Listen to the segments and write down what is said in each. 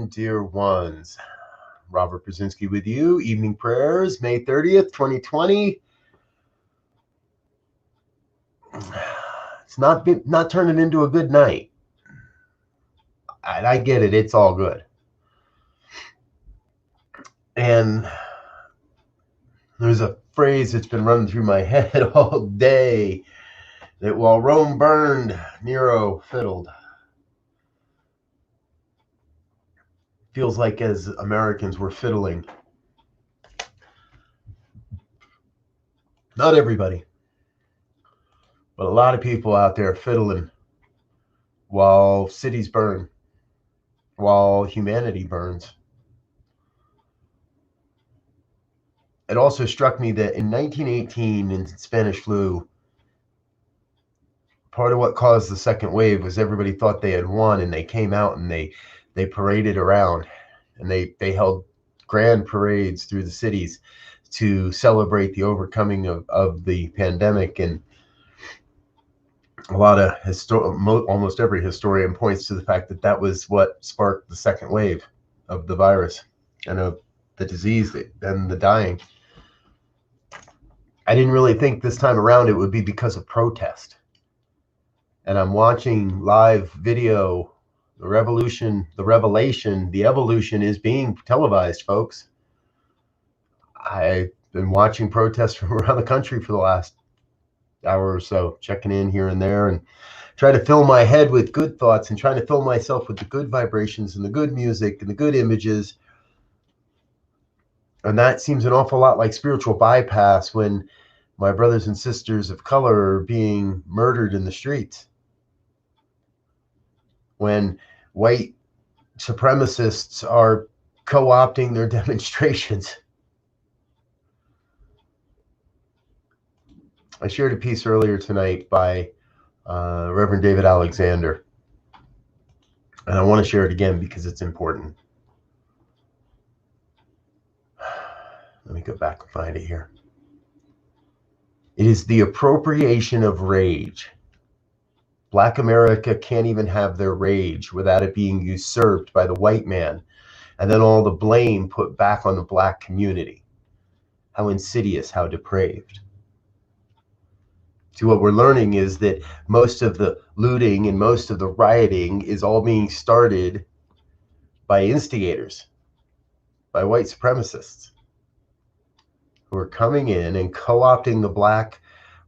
dear ones. Robert Brzezinski with you. Evening prayers, May 30th, 2020. It's not turning into a good night. I get it. It's all good. And there's a phrase that's been running through my head all day, that while Rome burned, Nero fiddled. Feels like as Americans we're fiddling. Not everybody, but a lot of people out there fiddling while cities burn, while humanity burns. It also struck me that in 1918, in Spanish flu, part of what caused the second wave was everybody thought they had won, and they came out and they paraded around, and they held grand parades through the cities to celebrate the overcoming of the pandemic. And a lot of almost every historian points to the fact that that was what sparked the second wave of the virus and of the disease and the dying. I didn't really think this time around it would be because of protest. And I'm watching live video. The revolution, the evolution is being televised, folks. I've been watching protests from around the country for the last hour or so, checking in here and there, and trying to fill my head with good thoughts and trying to fill myself with the good vibrations and the good music and the good images. And that seems an awful lot like spiritual bypass when my brothers and sisters of color are being murdered in the streets, when white supremacists are co-opting their demonstrations. I shared a piece earlier tonight by Reverend David Alexander, and I want to share it again because it's important. Let me go back and find it here. It is the appropriation of rage. Black America can't even have their rage without it being usurped by the white man, and then all the blame put back on the black community. How insidious, how depraved. So what we're learning is that most of the looting and most of the rioting is all being started by instigators, by white supremacists, who are coming in and co-opting the black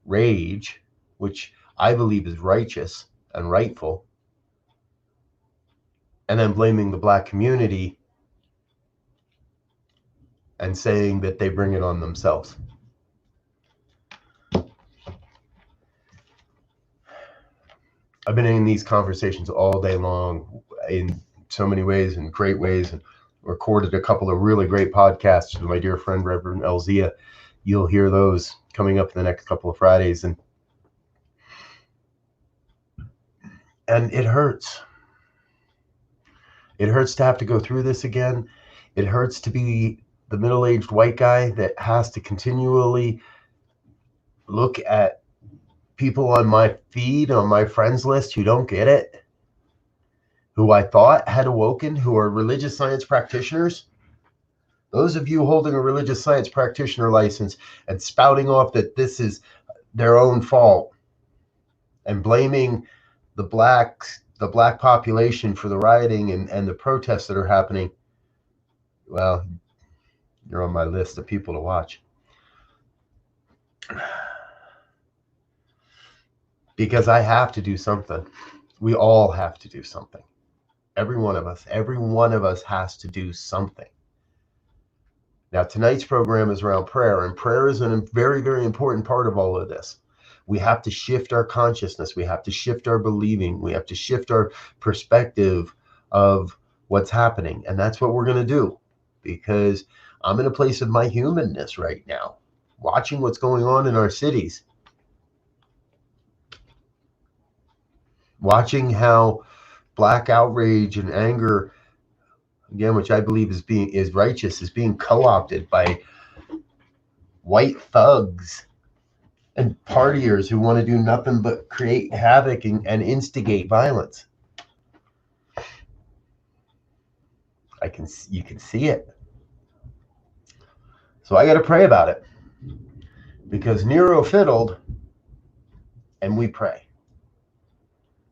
rage, which I believe is righteous and rightful, and then blaming the black community and saying that they bring it on themselves. I've been in these conversations all day long in so many ways, and great ways, and recorded a couple of really great podcasts with my dear friend Reverend Elzia. You'll hear those coming up in the next couple of Fridays, and it hurts. It hurts to have to go through this again. It hurts to be the middle-aged white guy that has to continually look at people on my feed, on my friends list, who don't get it, who I thought had awoken, who are religious science practitioners. Those of you holding a religious science practitioner license and spouting off that this is their own fault and blaming the black population for the rioting and the protests that are happening, well, you're on my list of people to watch. Because I have to do something. We all have to do something. Every one of us has to do something. Now, tonight's program is around prayer, and prayer is a very, very important part of all of this. We have to shift our consciousness. We have to shift our believing. We have to shift our perspective of what's happening. And that's what we're going to do, because I'm in a place of my humanness right now, watching what's going on in our cities, watching how black outrage and anger, again, which I believe is righteous, is being co-opted by white thugs and partiers who want to do nothing but create havoc and instigate violence. You can see it. So I got to pray about it, because Nero fiddled and we pray.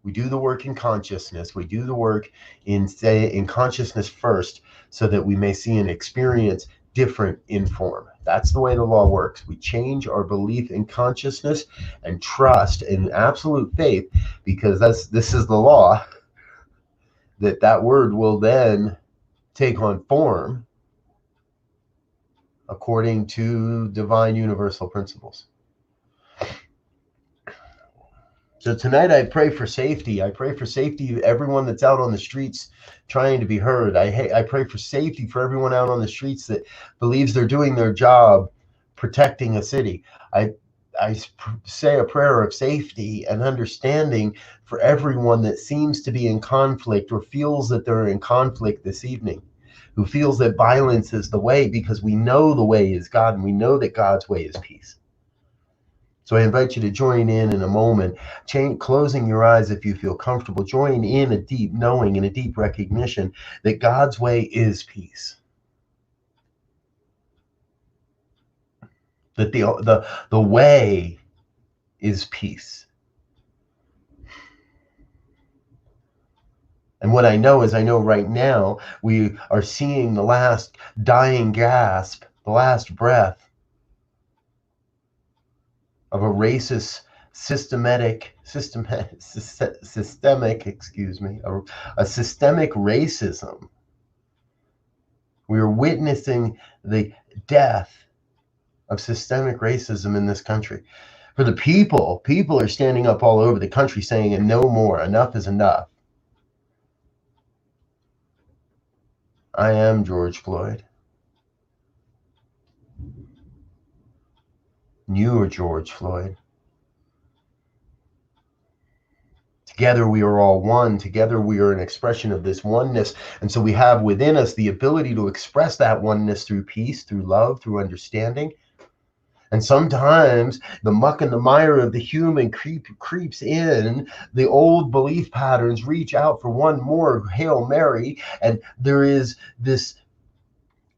We do the work in consciousness. We do the work in consciousness first, so that we may see and experience different in form. That's the way the law works. We change our belief in consciousness and trust in absolute faith, because this is the law, that word will then take on form according to divine universal principles. So tonight I pray for safety. I pray for safety, everyone that's out on the streets trying to be heard. I pray for safety for everyone out on the streets that believes they're doing their job protecting a city. I say a prayer of safety and understanding for everyone that seems to be in conflict or feels that they're in conflict this evening, who feels that violence is the way, because we know the way is God, and we know that God's way is peace. So I invite you to join in a moment, closing your eyes if you feel comfortable. Join in a deep knowing and a deep recognition that God's way is peace. That the way is peace. And what I know is, I know right now we are seeing the last dying gasp, the last breath of a racist, systemic racism. We are witnessing the death of systemic racism in this country. For the people are standing up all over the country saying, and no more, enough is enough. I am George Floyd. You are George Floyd. Together we are all one. Together we are an expression of this oneness. And so we have within us the ability to express that oneness through peace, through love, through understanding. And sometimes the muck and the mire of the human creeps in. The old belief patterns reach out for one more Hail Mary. And there is this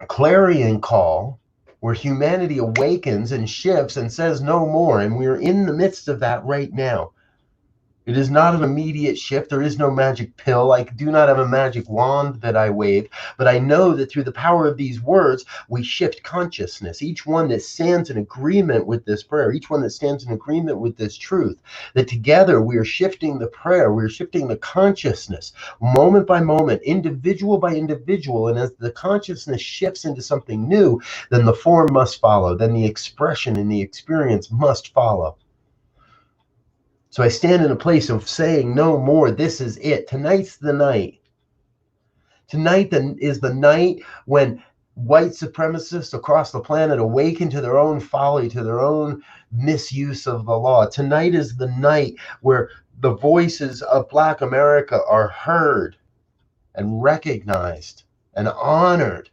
clarion call where humanity awakens and shifts and says no more. And we're in the midst of that right now. It is not an immediate shift. There is no magic pill. I do not have a magic wand that I wave, but I know that through the power of these words, we shift consciousness. Each one that stands in agreement with this prayer, each one that stands in agreement with this truth, that together we are shifting the prayer, we are shifting the consciousness, moment by moment, individual by individual. And as the consciousness shifts into something new, then the form must follow, then the expression and the experience must follow. So I stand in a place of saying no more. This is it. Tonight's the night. Tonight is the night when white supremacists across the planet awaken to their own folly, to their own misuse of the law. Tonight is the night where the voices of Black America are heard and recognized and honored.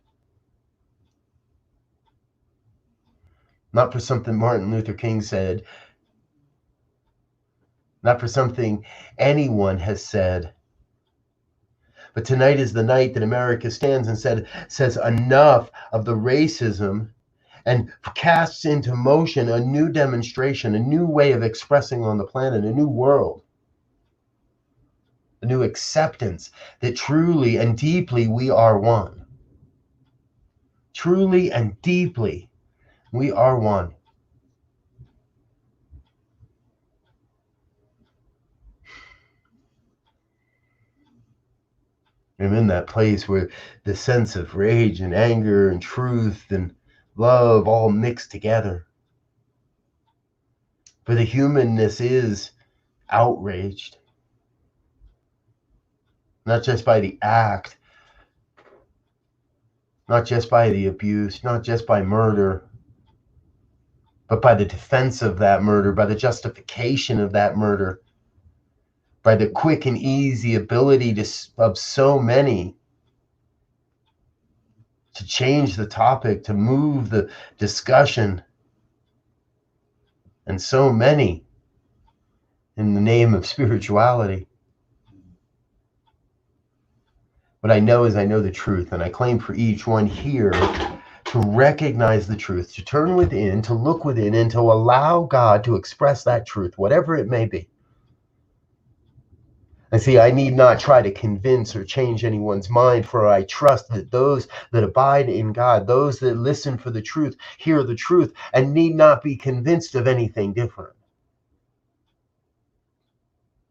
Not for something Martin Luther King said, not for something anyone has said. But tonight is the night that America stands and says enough of the racism, and casts into motion a new demonstration, a new way of expressing on the planet, a new world, a new acceptance that truly and deeply we are one. Truly and deeply we are one. I'm in that place where the sense of rage and anger and truth and love all mixed together. For the humanness is outraged, not just by the act, not just by the abuse, not just by murder, but by the defense of that murder, by the justification of that murder, by the quick and easy ability of so many to change the topic, to move the discussion, and so many in the name of spirituality. What I know is I know the truth, and I claim for each one here to recognize the truth, to turn within, to look within, and to allow God to express that truth, whatever it may be. And see, I need not try to convince or change anyone's mind, for I trust that those that abide in God, those that listen for the truth, hear the truth, and need not be convinced of anything different.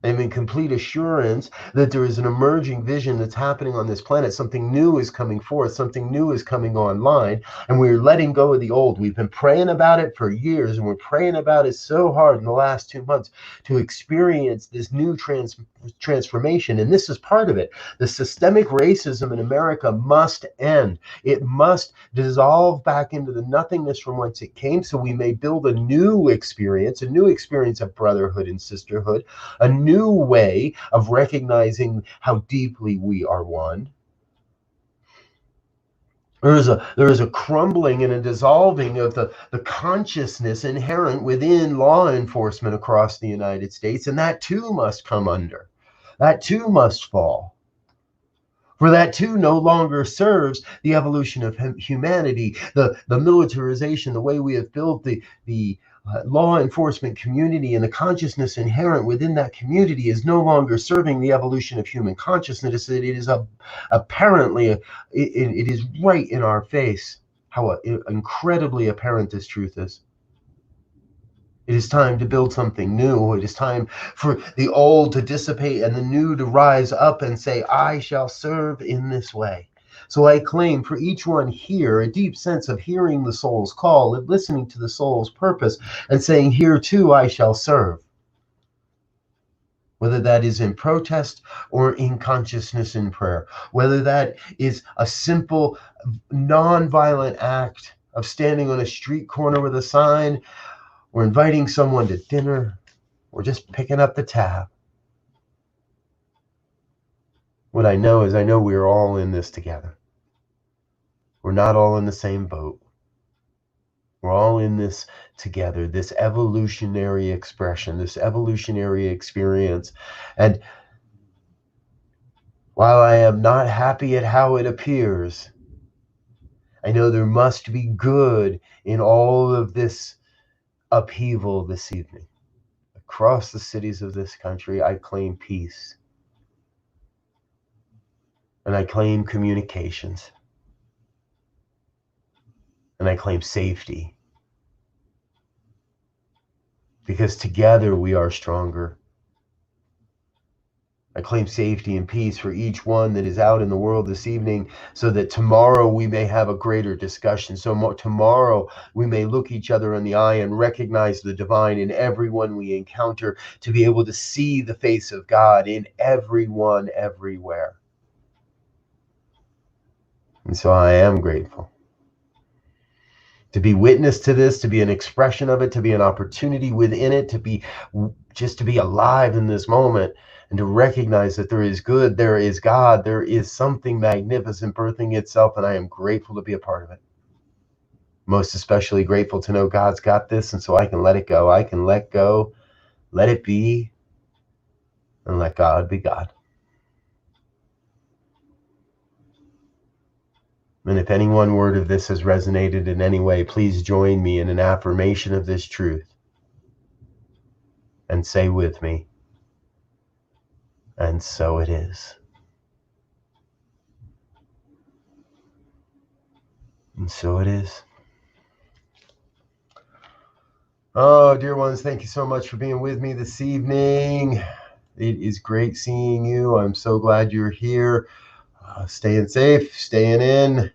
I'm in complete assurance that there is an emerging vision that's happening on this planet. Something new is coming forth. Something new is coming online. And we're letting go of the old. We've been praying about it for years, and we're praying about it so hard in the last 2 months to experience this new transformation. And this is part of it. The systemic racism in America must end. It must dissolve back into the nothingness from whence it came, so we may build a new experience of brotherhood and sisterhood, a new way of recognizing how deeply we are one. There is a crumbling and a dissolving of the consciousness inherent within law enforcement across the United States, and that too must come under. That too must fall. For that too no longer serves the evolution of humanity, the militarization, the way we have built the law enforcement community, and the consciousness inherent within that community is no longer serving the evolution of human consciousness. It is apparently, it is right in our face how incredibly apparent this truth is. It is time to build something new. It is time for the old to dissipate and the new to rise up and say, I shall serve in this way. So I claim for each one here a deep sense of hearing the soul's call and listening to the soul's purpose and saying, here too I shall serve. Whether that is in protest or in consciousness in prayer, whether that is a simple non-violent act of standing on a street corner with a sign, or inviting someone to dinner, or just picking up the tab. What I know is I know we're all in this together. We're not all in the same boat. We're all in this together, this evolutionary expression, this evolutionary experience. And while I am not happy at how it appears, I know there must be good in all of this upheaval this evening. Across the cities of this country, I claim peace. And I claim communications. And I claim safety. Because together we are stronger. I claim safety and peace for each one that is out in the world this evening, so that tomorrow we may have a greater discussion. So tomorrow we may look each other in the eye and recognize the divine in everyone we encounter, to be able to see the face of God in everyone, everywhere. And so I am grateful to be witness to this, to be an expression of it, to be an opportunity within it, to be alive in this moment, and to recognize that there is good, there is God, there is something magnificent birthing itself, and I am grateful to be a part of it. Most especially grateful to know God's got this, and so I can let it go. I can let go, let it be, and let God be God. And if any one word of this has resonated in any way, please join me in an affirmation of this truth and say with me, and so it is. And so it is. Oh, dear ones, thank you so much for being with me this evening. It is great seeing you. I'm so glad you're here. Staying safe, staying in.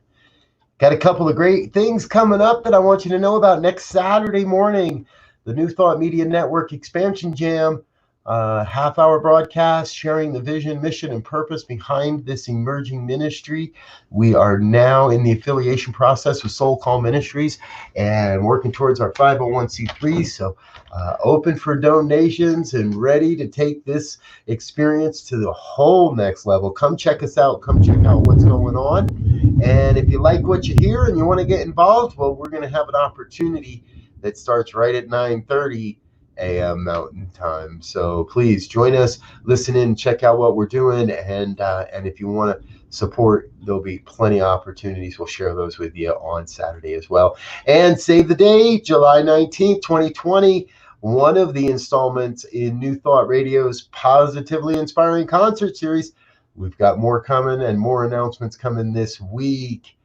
Got a couple of great things coming up that I want you to know about. Next Saturday morning, the New Thought Media Network Expansion Jam, half-hour broadcast sharing the vision, mission, and purpose behind this emerging ministry. We are now in the affiliation process with Soul Call Ministries and working towards our 501c3. So open for donations and ready to take this experience to the whole next level. Come check us out. Come check out what's going on. And if you like what you hear and you want to get involved, well, we're going to have an opportunity that starts right at 9:30. a.m. Mountain Time. So please join us, listen in, check out what we're doing, and if you want to support, there'll be plenty of opportunities. We'll share those with you on Saturday as well. And save the day, July 19th, 2020, one of the installments in New Thought Radio's Positively Inspiring Concert Series. We've got more coming and more announcements coming this week.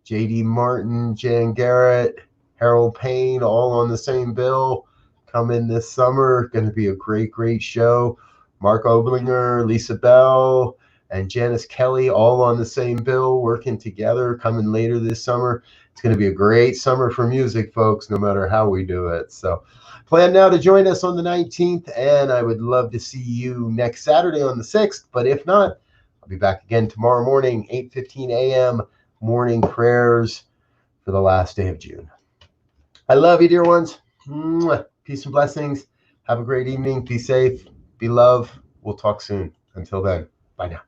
J.D. Martin, Jan Garrett, Harold Payne, all on the same bill, coming this summer. Going to be a great, great show. Mark Oblinger, Lisa Bell, and Janice Kelly, all on the same bill, working together, coming later this summer. It's going to be a great summer for music, folks, no matter how we do it. So plan now to join us on the 19th, and I would love to see you next Saturday on the 6th. But if not, I'll be back again tomorrow morning, 8:15 a.m., morning prayers for the last day of June. I love you, dear ones. Peace and blessings. Have a great evening. Be safe. Be loved. We'll talk soon. Until then, bye now.